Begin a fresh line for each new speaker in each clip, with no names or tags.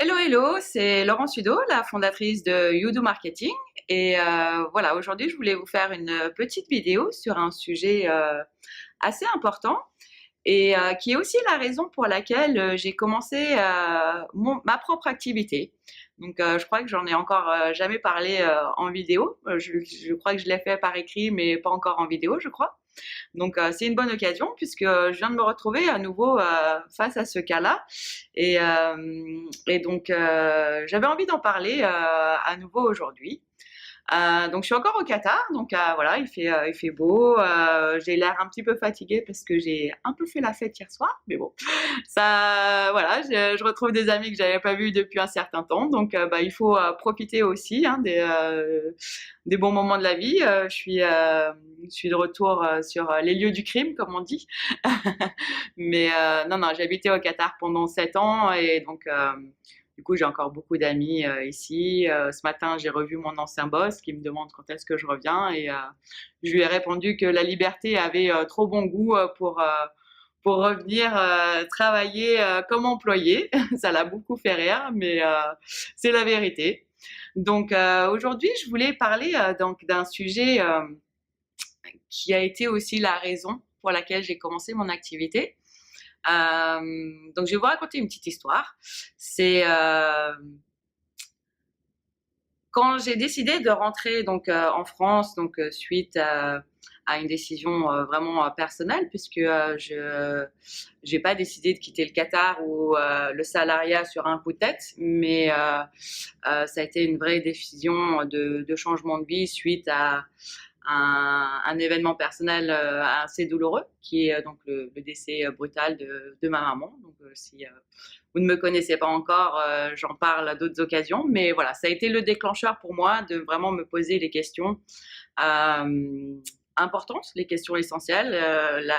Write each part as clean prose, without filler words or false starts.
Hello, hello, c'est Laurence Sudo, la fondatrice de You Marketing. Et voilà, aujourd'hui, je voulais vous faire une petite vidéo sur un sujet assez important et qui est aussi la raison pour laquelle j'ai commencé ma propre activité. Donc, je crois que j'en ai encore jamais parlé en vidéo. Je crois que je l'ai fait par écrit, mais pas encore en vidéo, je crois. Donc, c'est une bonne occasion puisque je viens de me retrouver à nouveau face à ce cas-là. Et donc, j'avais envie d'en parler à nouveau aujourd'hui. Donc, je suis encore au Qatar. Donc, voilà, il fait beau. J'ai l'air un petit peu fatiguée parce que j'ai un peu fait la fête hier soir. Mais bon, ça, voilà, je retrouve des amis que j'avais pas vus depuis un certain temps. Donc, bah, il faut profiter aussi hein, des bons moments de la vie. Je suis de retour sur les lieux du crime, comme on dit. Mais non, non, j'ai habité au Qatar pendant 7 ans et donc du coup j'ai encore beaucoup d'amis ici. Ce matin j'ai revu mon ancien boss qui me demande quand est-ce que je reviens et je lui ai répondu que la liberté avait trop bon goût pour revenir travailler comme employé. Ça l'a beaucoup fait rire, mais c'est la vérité. Donc aujourd'hui je voulais parler donc d'un sujet qui a été aussi la raison pour laquelle j'ai commencé mon activité. Donc, je vais vous raconter une petite histoire. C'est quand j'ai décidé de rentrer donc en France, donc suite à une décision vraiment personnelle, puisque je j'ai pas décidé de quitter le Qatar ou le salariat sur un coup de tête, mais ça a été une vraie décision de changement de vie suite à un événement personnel assez douloureux, qui est donc le décès brutal de ma maman. Donc, si vous ne me connaissez pas encore, j'en parle à d'autres occasions. Mais voilà, ça a été le déclencheur pour moi de vraiment me poser les questions importantes, les questions essentielles.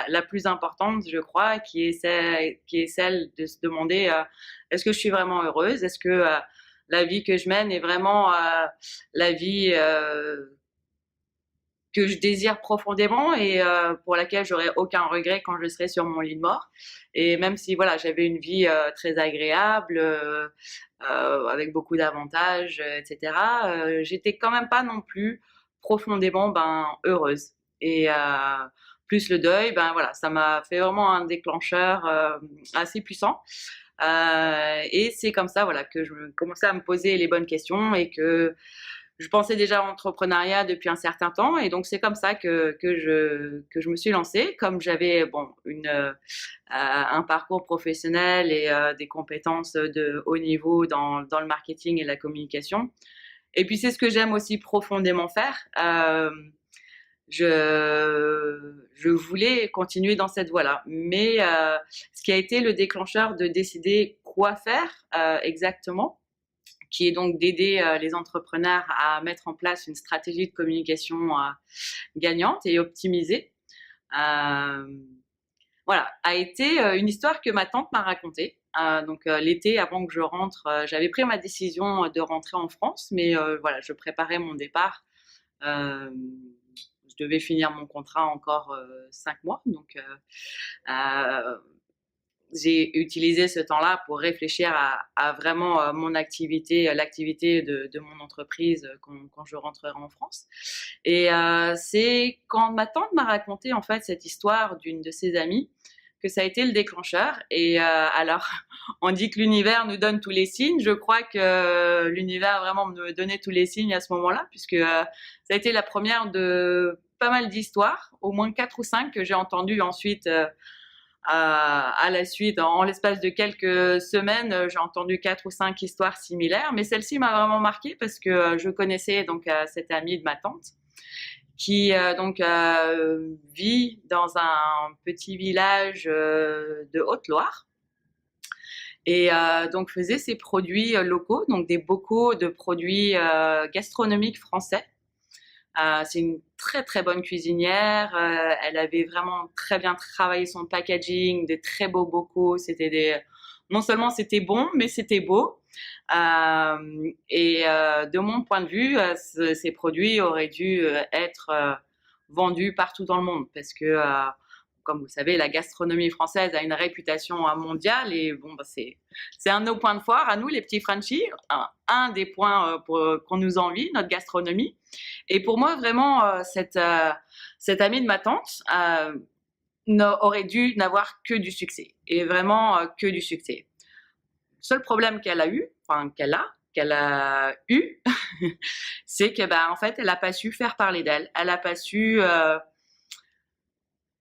La plus importante, je crois, qui est celle de se demander est-ce que je suis vraiment heureuse? Est-ce que la vie que je mène est vraiment la vie que je désire profondément et pour laquelle j'aurai aucun regret quand je serai sur mon lit de mort. Et même si voilà, j'avais une vie très agréable, avec beaucoup d'avantages, etc., j'étais quand même pas non plus profondément heureuse. Et plus le deuil, ben voilà, ça m'a fait vraiment un déclencheur assez puissant. Et c'est comme ça voilà que je commençais à me poser les bonnes questions et que je pensais déjà à l'entrepreneuriat depuis un certain temps et donc c'est comme ça que je me suis lancée. Comme j'avais bon un parcours professionnel et des compétences de haut niveau dans le marketing et la communication. Et puis c'est ce que j'aime aussi profondément faire. Je voulais continuer dans cette voie-là, mais ce qui a été le déclencheur de décider quoi faire exactement, qui est donc d'aider les entrepreneurs à mettre en place une stratégie de communication gagnante et optimisée. Euh, voilà, a été une histoire que ma tante m'a racontée. Donc l'été, avant que je rentre, j'avais pris ma décision de rentrer en France, mais voilà, je préparais mon départ. Euh, je devais finir mon contrat encore 5 mois, donc j'ai utilisé ce temps-là pour réfléchir à vraiment mon activité, l'activité de mon entreprise quand je rentrerai en France. Et c'est quand ma tante m'a raconté en fait cette histoire d'une de ses amies que ça a été le déclencheur. Et alors, on dit que l'univers nous donne tous les signes. Je crois que l'univers vraiment me donnait tous les signes à ce moment-là, puisque ça a été la première de pas mal d'histoires, au moins 4 ou 5 que j'ai entendues ensuite à la suite. En l'espace de quelques semaines, j'ai entendu 4 ou 5 histoires similaires, mais celle-ci m'a vraiment marquée parce que je connaissais donc cette amie de ma tante qui vit dans un petit village de Haute-Loire et donc faisait ses produits locaux, donc des bocaux de produits gastronomiques français. C'est une très très bonne cuisinière. Elle avait vraiment très bien travaillé son packaging, des très beaux bocaux. Non seulement c'était bon, mais c'était beau. Et de mon point de vue, ces produits auraient dû être vendus partout dans le monde parce que comme vous savez, la gastronomie française a une réputation mondiale et bon, bah, c'est un de nos points de foire à nous, les petits Frenchies, un des points qu'on nous envie, notre gastronomie. Et pour moi, vraiment, cette amie de ma tante aurait dû n'avoir que du succès et vraiment que du succès. Le seul problème qu'elle a eu, c'est que en fait, elle n'a pas su faire parler d'elle. Elle n'a pas su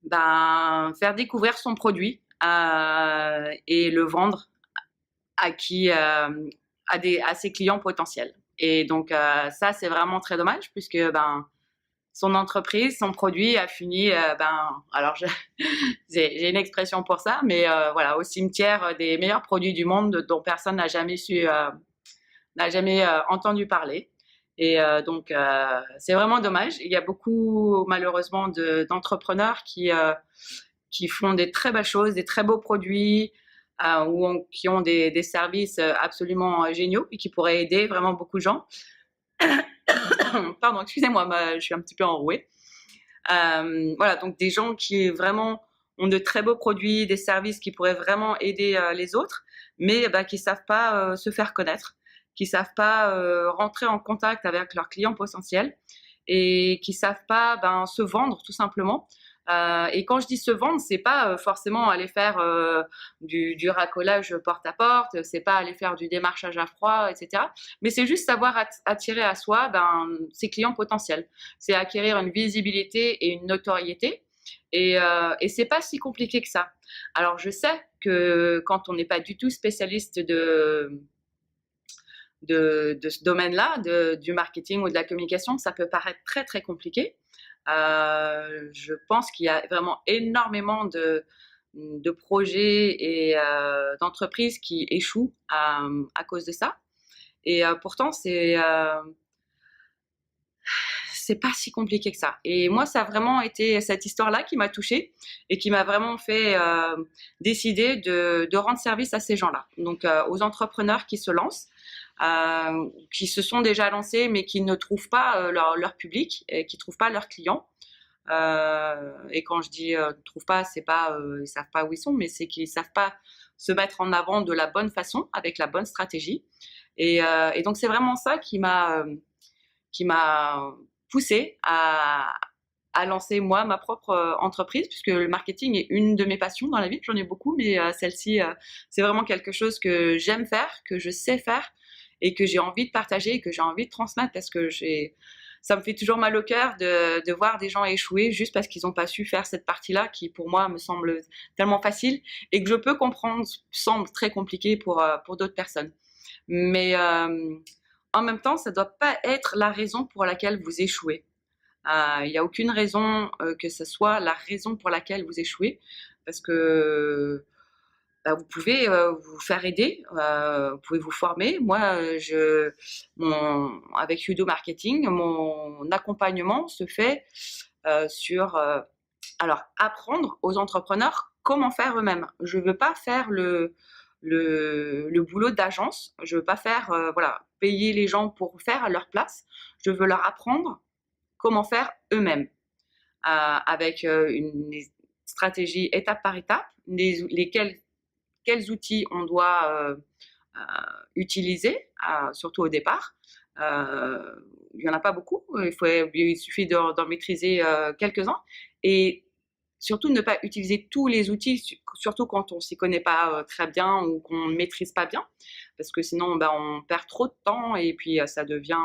faire découvrir son produit et le vendre à ses clients potentiels. Et donc ça, c'est vraiment très dommage puisque son entreprise, son produit a fini, alors j'ai une expression pour ça, mais voilà, au cimetière des meilleurs produits du monde dont personne n'a jamais entendu parler. Et donc, c'est vraiment dommage. Il y a beaucoup, malheureusement, d'entrepreneurs qui font des très belles choses, des très beaux produits, qui ont des services absolument géniaux et qui pourraient aider vraiment beaucoup de gens. Pardon, excusez-moi, je suis un petit peu enrouée. Voilà, donc des gens qui vraiment ont de très beaux produits, des services qui pourraient vraiment aider les autres, mais qui ne savent pas se faire connaître, qui ne savent pas rentrer en contact avec leurs clients potentiels et qui ne savent pas se vendre tout simplement. Et quand je dis se vendre, c'est pas forcément aller faire du racolage porte à porte, c'est pas aller faire du démarchage à froid, etc. Mais c'est juste savoir attirer à soi ses clients potentiels. C'est acquérir une visibilité et une notoriété. Et c'est pas si compliqué que ça. Alors je sais que quand on n'est pas du tout spécialiste de ce domaine-là, du marketing ou de la communication, ça peut paraître très très compliqué. Je pense qu'il y a vraiment énormément de projets et d'entreprises qui échouent à cause de ça. Et pourtant, c'est pas si compliqué que ça. Et moi, ça a vraiment été cette histoire-là qui m'a touchée et qui m'a vraiment fait décider de rendre service à ces gens-là. Donc, aux entrepreneurs qui se lancent, qui se sont déjà lancés mais qui ne trouvent pas leur public et qui ne trouvent pas leurs clients. Et quand je dis ne trouvent pas, c'est pas ils savent pas où ils sont, mais c'est qu'ils savent pas se mettre en avant de la bonne façon, avec la bonne stratégie. Et donc c'est vraiment ça qui m'a poussée à lancer moi ma propre entreprise, puisque le marketing est une de mes passions dans la vie. J'en ai beaucoup, mais celle-ci, c'est vraiment quelque chose que j'aime faire, que je sais faire et que j'ai envie de partager et que j'ai envie de transmettre parce que ça me fait toujours mal au cœur de voir des gens échouer juste parce qu'ils n'ont pas su faire cette partie-là qui, pour moi, me semble tellement facile et que je peux comprendre semble très compliqué pour d'autres personnes. Mais en même temps, ça ne doit pas être la raison pour laquelle vous échouez. Il n'y a aucune raison que ce soit la raison pour laquelle vous échouez parce que vous pouvez vous faire aider, vous pouvez vous former. Moi, avec Udo Marketing, mon accompagnement se fait sur alors apprendre aux entrepreneurs comment faire eux-mêmes. Je ne veux pas faire le boulot d'agence. Je ne veux pas faire payer les gens pour faire à leur place. Je veux leur apprendre comment faire eux-mêmes avec une stratégie étape par étape, quels outils on doit utiliser, surtout au départ. Il n'y en a pas beaucoup, il suffit d'en maîtriser quelques-uns. Et surtout ne pas utiliser tous les outils, surtout quand on ne s'y connaît pas très bien ou qu'on ne maîtrise pas bien, parce que sinon on perd trop de temps et puis ça devient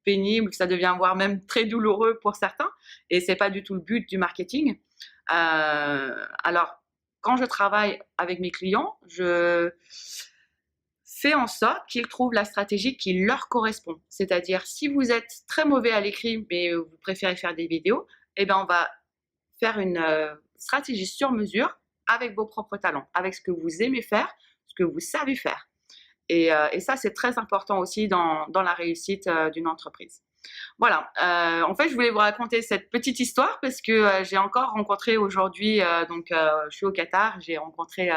pénible, ça devient voire même très douloureux pour certains, et c'est pas du tout le but du marketing. Alors, quand je travaille avec mes clients, je fais en sorte qu'ils trouvent la stratégie qui leur correspond. C'est-à-dire, si vous êtes très mauvais à l'écrit, mais vous préférez faire des vidéos, eh bien, on va faire une stratégie sur mesure avec vos propres talents, avec ce que vous aimez faire, ce que vous savez faire. Et ça, c'est très important aussi dans la réussite d'une entreprise. Voilà, en fait, je voulais vous raconter cette petite histoire parce que j'ai encore rencontré aujourd'hui, je suis au Qatar, j'ai rencontré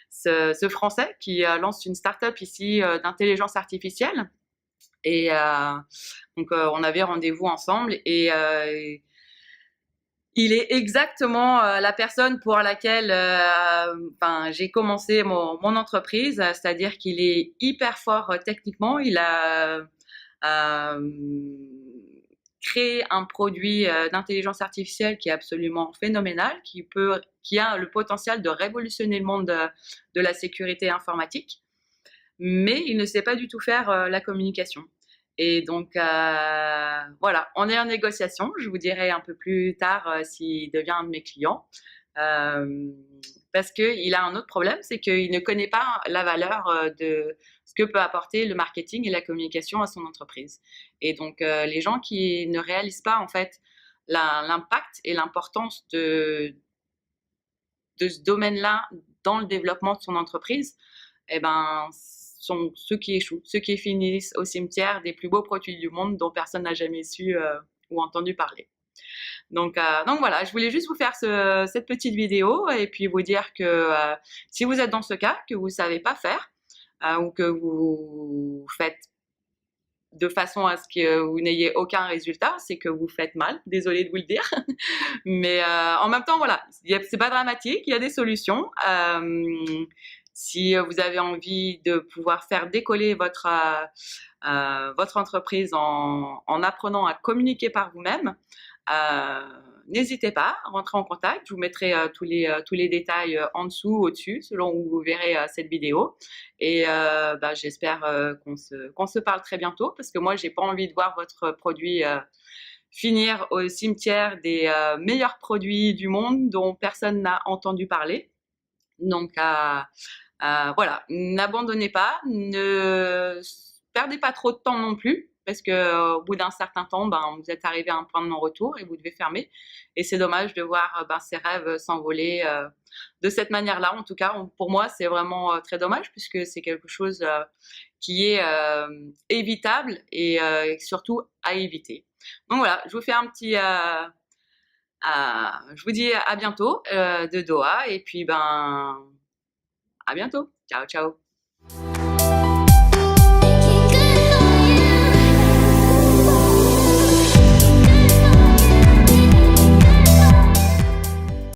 ce Français qui lance une start-up ici d'intelligence artificielle. Et donc, on avait rendez-vous ensemble et Il est exactement la personne pour laquelle j'ai commencé mon entreprise, c'est-à-dire qu'il est hyper fort techniquement. Il a créé un produit d'intelligence artificielle qui est absolument phénoménal, qui a le potentiel de révolutionner le monde de la sécurité informatique, mais il ne sait pas du tout faire la communication. Et donc, voilà, on est en négociation. Je vous dirai un peu plus tard s'il devient un de mes clients. Parce qu'il a un autre problème, c'est qu'il ne connaît pas la valeur de ce que peut apporter le marketing et la communication à son entreprise. Et donc, les gens qui ne réalisent pas en fait l'impact et l'importance de ce domaine-là dans le développement de son entreprise, eh ben, sont ceux qui échouent, ceux qui finissent au cimetière des plus beaux produits du monde dont personne n'a jamais su ou entendu parler. Donc voilà, je voulais juste vous faire cette petite vidéo et puis vous dire que si vous êtes dans ce cas, que vous ne savez pas faire ou que vous faites de façon à ce que vous n'ayez aucun résultat, c'est que vous faites mal, désolée de vous le dire. Mais en même temps, voilà, c'est pas dramatique, il y a des solutions. Si vous avez envie de pouvoir faire décoller votre entreprise en apprenant à communiquer par vous-même, n'hésitez pas, rentrez en contact. Je vous mettrai tous les détails en dessous, au-dessus, selon où vous verrez cette vidéo. Et j'espère qu'on se parle très bientôt, parce que moi, j'ai pas envie de voir votre produit finir au cimetière des meilleurs produits du monde dont personne n'a entendu parler. Donc, voilà, n'abandonnez pas, ne perdez pas trop de temps non plus, parce que au bout d'un certain temps, vous êtes arrivé à un point de non-retour et vous devez fermer. Et c'est dommage de voir ces rêves s'envoler de cette manière-là. En tout cas, pour moi, c'est vraiment très dommage, puisque c'est quelque chose qui est évitable et surtout à éviter. Donc voilà, je vous fais un petit... je vous dis à bientôt de Doha et puis à bientôt. Ciao, ciao.